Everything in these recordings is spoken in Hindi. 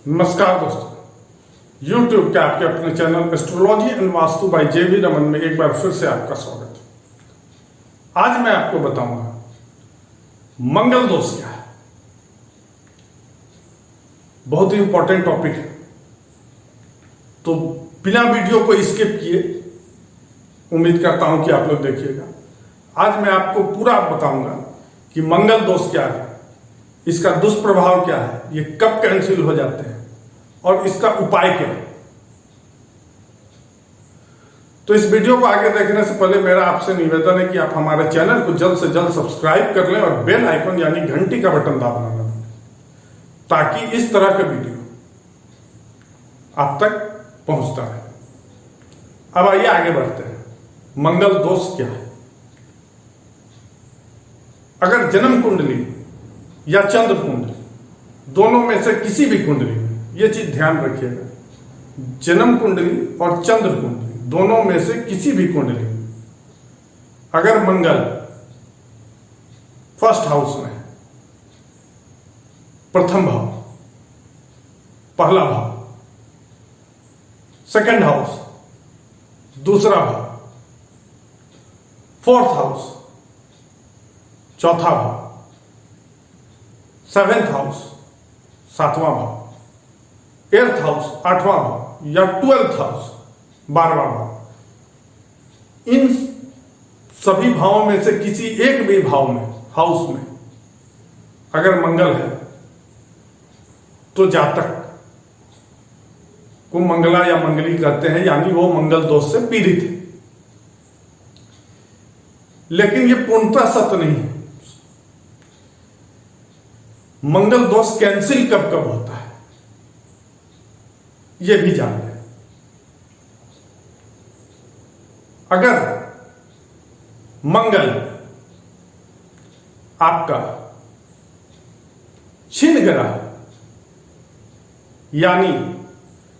नमस्कार दोस्तों, YouTube के आपके अपने channel astrology and Vastu by J V. Raman में एक बार फिर से आपका स्वागत है। आज मैं आपको बताऊंगा मंगल दोष क्या है। बहुत ही इंपॉर्टेंट टॉपिक है, तो बिना वीडियो को स्किप किए उम्मीद करता हूं कि आप लोग देखिएगा। आज मैं आपको पूरा बताऊंगा कि मंगल दोष क्या है, इसका दुष्प्रभाव क्या है, ये कब कैंसिल हो जाते हैं और इसका उपाय क्या है। तो इस वीडियो को आगे देखने से पहले मेरा आपसे निवेदन है कि आप हमारे चैनल को जल्द से जल्द सब्सक्राइब कर लें और बेल आइकन यानी घंटी का बटन दबाना न भूलें, ताकि इस तरह का वीडियो आप तक पहुंचता है। अब आइए आगे बढ़ते हैं। मंगल दोष क्या है? अगर जन्म कुंडली या चंद्र कुंडली दोनों में से किसी भी कुंडली में, यह चीज ध्यान रखिएगा, जन्म कुंडली और चंद्र कुंडली दोनों में से किसी भी कुंडली में अगर मंगल फर्स्ट हाउस में, प्रथम भाव, पहला भाव, सेकंड हाउस, दूसरा भाव, फोर्थ हाउस, चौथा भाव, सेवेंथ हाउस, सातवां भाव, एर्थ हाउस, आठवां भाव, या 12th हाउस, 12वां भाव, इन सभी भावों में से किसी एक भी भाव में, हाउस में अगर मंगल है तो जातक को मंगला या मंगली कहते हैं, यानी वो मंगल दोष से पीड़ित है। लेकिन ये पूर्णतः सत्य नहीं है। मंगल दोष कैंसिल कब कब होता है यह भी जान लें। अगर मंगल आपका छिन्न ग्रह यानी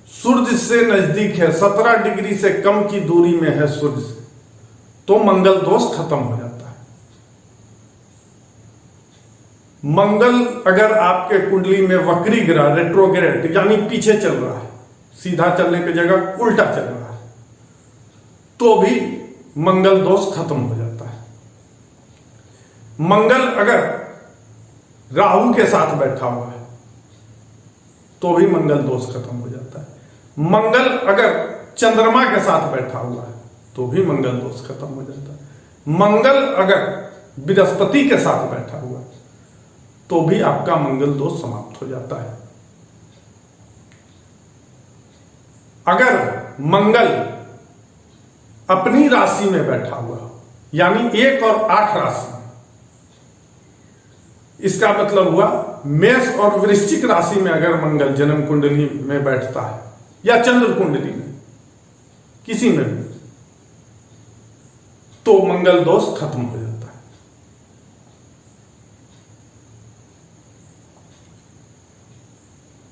सूर्य से नजदीक है, 17 डिग्री से कम की दूरी में है सूर्य से, तो मंगल दोष खत्म हो जाता है। मंगल अगर आपके कुंडली में वक्री ग्रह, रेट्रोग्रेड यानी पीछे चल रहा है, सीधा चलने की जगह उल्टा चल रहा है, तो भी मंगल दोष खत्म हो जाता है। मंगल अगर राहु के साथ बैठा हुआ है तो भी मंगल दोष खत्म हो जाता है। मंगल अगर चंद्रमा के साथ बैठा हुआ है तो भी मंगल दोष खत्म हो जाता है। मंगल अगर बृहस्पति के साथ बैठा हुआ है तो भी आपका मंगल दोष समाप्त हो जाता है। अगर मंगल अपनी राशि में बैठा हुआ हो, यानी 1 और 8 राशि में, इसका मतलब हुआ मेष और वृश्चिक राशि में अगर मंगल जन्म कुंडली में बैठता है या चंद्र कुंडली में, किसी में भी, तो मंगल दोष खत्म हो जाता है।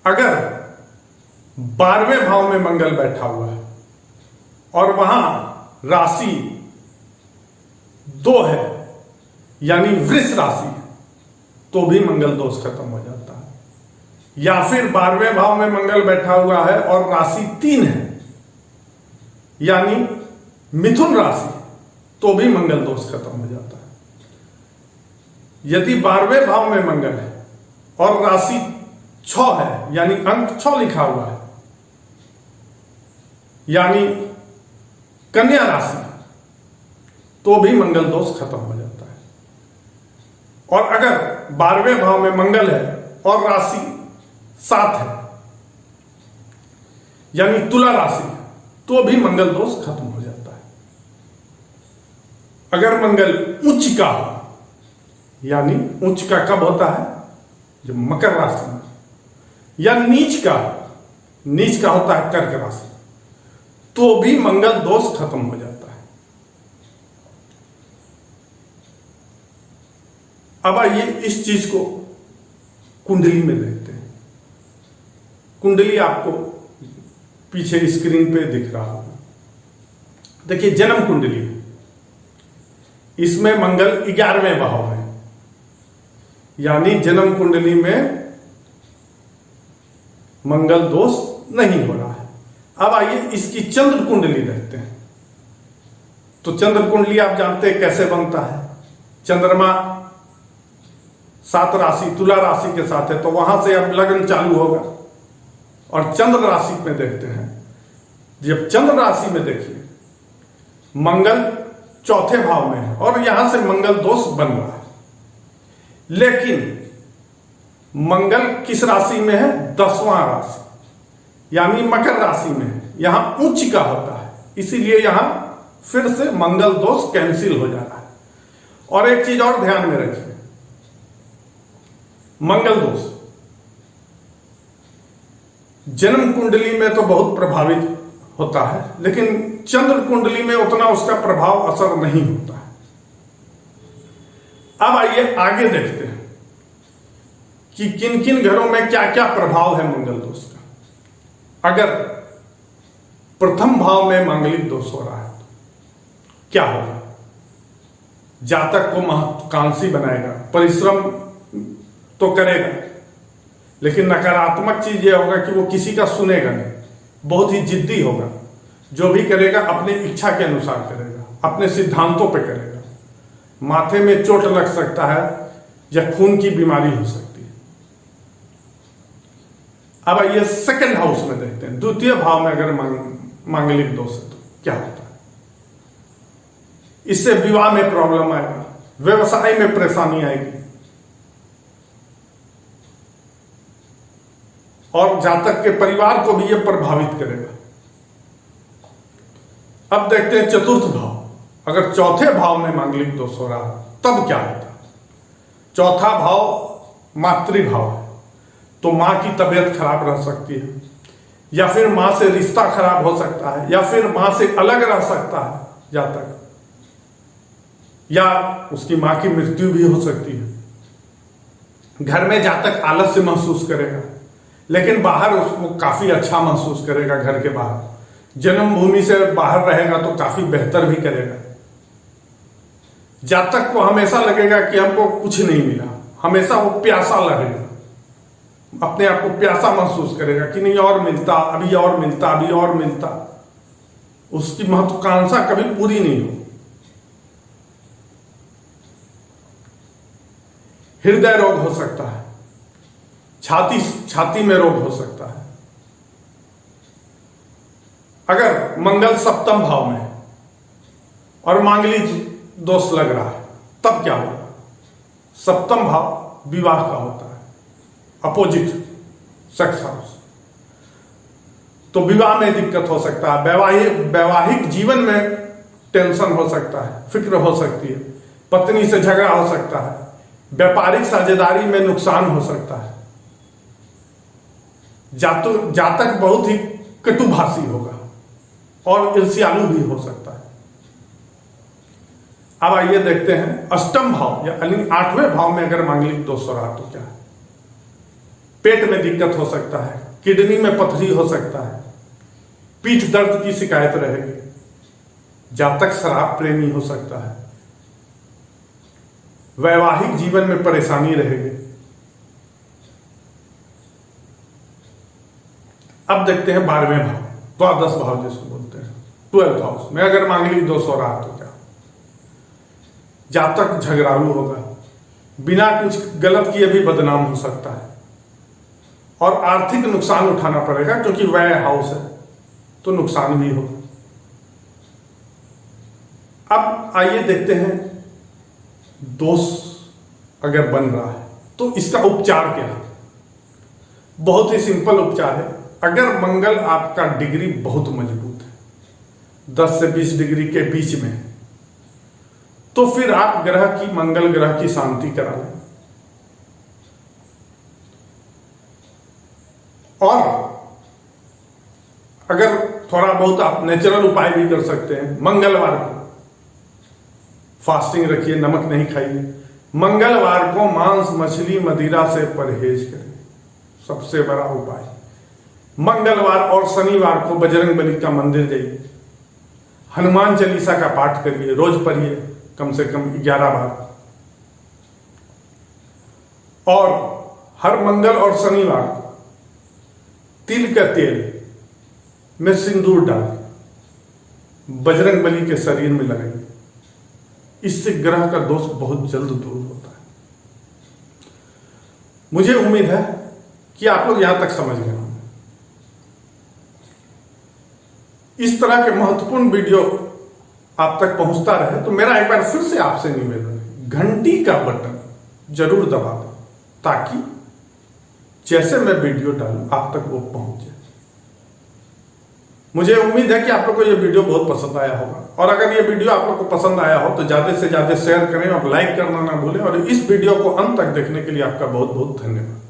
अगर 12वें भाव में मंगल बैठा हुआ है और वहां राशि 2 है यानी वृष राशि है, तो भी मंगल दोष खत्म हो जाता है। या फिर 12वें भाव में मंगल बैठा हुआ है और राशि 3 है यानी मिथुन राशि, तो भी मंगल दोष खत्म हो जाता है। यदि 12वें भाव में मंगल है और राशि 6 है यानी अंक 6 लिखा हुआ है, यानी कन्या राशि, तो भी मंगल दोष खत्म हो जाता है। और अगर 12वें भाव में मंगल है और राशि 7 है यानी तुला राशि, तो भी मंगल दोष खत्म हो जाता है। अगर मंगल उच्च का हो, यानी उच्च का कब होता है, जब मकर राशि में, या नीच का होता है कर्क राशि, तो भी मंगल दोष खत्म हो जाता है। अब आइए इस चीज को कुंडली में देखते हैं। कुंडली आपको पीछे स्क्रीन पे दिख रहा होगा। देखिए जन्म कुंडली, इसमें मंगल 11वें भाव में, यानी जन्म कुंडली में मंगल दोष नहीं हो रहा है। अब आइए इसकी चंद्र कुंडली देखते हैं। तो चंद्र कुंडली आप जानते हैं कैसे बनता है। चंद्रमा 7 राशि तुला राशि के साथ है, तो वहां से अब लग्न चालू होगा। और चंद्र राशि में देखते हैं, जब चंद्र राशि में देखिए मंगल चौथे भाव में है और यहां से मंगल दोष बन रहा है। लेकिन मंगल किस राशि में है? 10वां राशि यानी मकर राशि में है। यहां उच्च का होता है, इसीलिए यहां फिर से मंगल दोष कैंसिल हो जा रहा है। और एक चीज और ध्यान में रखिए, मंगल दोष जन्म कुंडली में तो बहुत प्रभावित होता है, लेकिन चंद्र कुंडली में उतना उसका प्रभाव असर नहीं होता है। अब आइए आगे देखते हैं कि किन किन घरों में क्या क्या प्रभाव है मंगल दोष का। अगर प्रथम भाव में मांगलिक दोष हो रहा है तो क्या होगा? जातक को महत्वाकांक्षी बनाएगा, परिश्रम तो करेगा, लेकिन नकारात्मक चीज यह होगा कि वो किसी का सुनेगा नहीं, बहुत ही जिद्दी होगा। जो भी करेगा अपनी इच्छा के अनुसार करेगा, अपने सिद्धांतों पे करेगा। माथे में चोट लग सकता है या खून की बीमारी हो सकती है। अब आइए सेकंड हाउस में देखते हैं। द्वितीय भाव में अगर मांगलिक दोष है तो क्या होता है? इससे विवाह में प्रॉब्लम आएगा, व्यवसाय में परेशानी आएगी और जातक के परिवार को भी यह प्रभावित करेगा। अब देखते हैं चतुर्थ भाव। अगर चौथे भाव में मांगलिक दोष हो रहा है तब क्या होता है? चौथा भाव मातृभाव है, तो मां की तबीयत खराब रह सकती है, या फिर मां से रिश्ता खराब हो सकता है, या फिर मां से अलग रह सकता है जातक, या उसकी मां की मृत्यु भी हो सकती है। घर में जातक आलस्य महसूस करेगा, लेकिन बाहर उसको काफी अच्छा महसूस करेगा। घर के बाहर जन्मभूमि से बाहर रहेगा तो काफी बेहतर भी करेगा। जातक को हमेशा लगेगा कि हमको कुछ नहीं मिला, हमेशा वो प्यासा लगेगा, अपने आप को प्यासा महसूस करेगा कि नहीं और मिलता, अभी और मिलता, अभी और मिलता। उसकी महत्वाकांक्षा कभी पूरी नहीं हो। हृदय रोग हो सकता है, छाती में रोग हो सकता है। अगर मंगल सप्तम भाव में और मांगलिक दोष लग रहा है तब क्या होगा? सप्तम भाव विवाह का होता है, अपोजिट सेक्स हाउस, तो विवाह में दिक्कत हो सकता है। वैवाहिक जीवन में टेंशन हो सकता है, फिक्र हो सकती है, पत्नी से झगड़ा हो सकता है, व्यापारिक साझेदारी में नुकसान हो सकता है। जातक बहुत ही कटुभाषी होगा और ईर्ष्यालु भी हो सकता है। अब आइए देखते हैं अष्टम भाव यानी 8वें भाव में अगर मांगलिक दोष हो रहा तो क्या है? पेट में दिक्कत हो सकता है, किडनी में पथरी हो सकता है, पीठ दर्द की शिकायत रहेगी, जातक शराब प्रेमी हो सकता है, वैवाहिक जीवन में परेशानी रहेगी। अब देखते हैं 12वें भाव, द्वादश भाव जिसको बोलते हैं, 12th हाउस में अगर मांगलिक दोष हो रहा तो क्या? जातक झगड़ालू होगा, बिना कुछ गलत किए भी बदनाम हो सकता है और आर्थिक नुकसान उठाना पड़ेगा, क्योंकि व्यय हाउस है तो नुकसान भी होगा। अब आइए देखते हैं दोष अगर बन रहा है तो इसका उपचार क्या है? बहुत ही सिंपल उपचार है। अगर मंगल आपका डिग्री बहुत मजबूत है, 10 से 20 डिग्री के बीच में है, तो फिर आप मंगल ग्रह की शांति करा लें। और अगर थोड़ा बहुत आप नेचुरल उपाय भी कर सकते हैं। मंगलवार को फास्टिंग रखिए, नमक नहीं खाइए। मंगलवार को मांस मछली मदिरा से परहेज करें, सबसे बड़ा उपाय। मंगलवार और शनिवार को बजरंगबली का मंदिर जाइए, हनुमान चालीसा का पाठ करिए, रोज पढ़िए कम से कम 11 बार। और हर मंगल और शनिवार को तिल का तेल में सिंदूर डालें, बजरंग बली के शरीर में लगाइए। इससे ग्रह का दोष बहुत जल्द दूर होता है। मुझे उम्मीद है कि आप लोग यहां तक समझ गए होंगे। इस तरह के महत्वपूर्ण वीडियो आप तक पहुंचता रहे तो मेरा एक बार फिर से आपसे निवेदन है, घंटी का बटन जरूर दबा दें ताकि जैसे मैं वीडियो डालूं आप तक वो पहुंच जाए। मुझे उम्मीद है कि आप लोग को ये वीडियो बहुत पसंद आया होगा, और अगर ये वीडियो आप लोग को पसंद आया हो तो ज्यादा से ज्यादा शेयर करें और लाइक करना ना भूलें। और इस वीडियो को अंत तक देखने के लिए आपका बहुत बहुत धन्यवाद।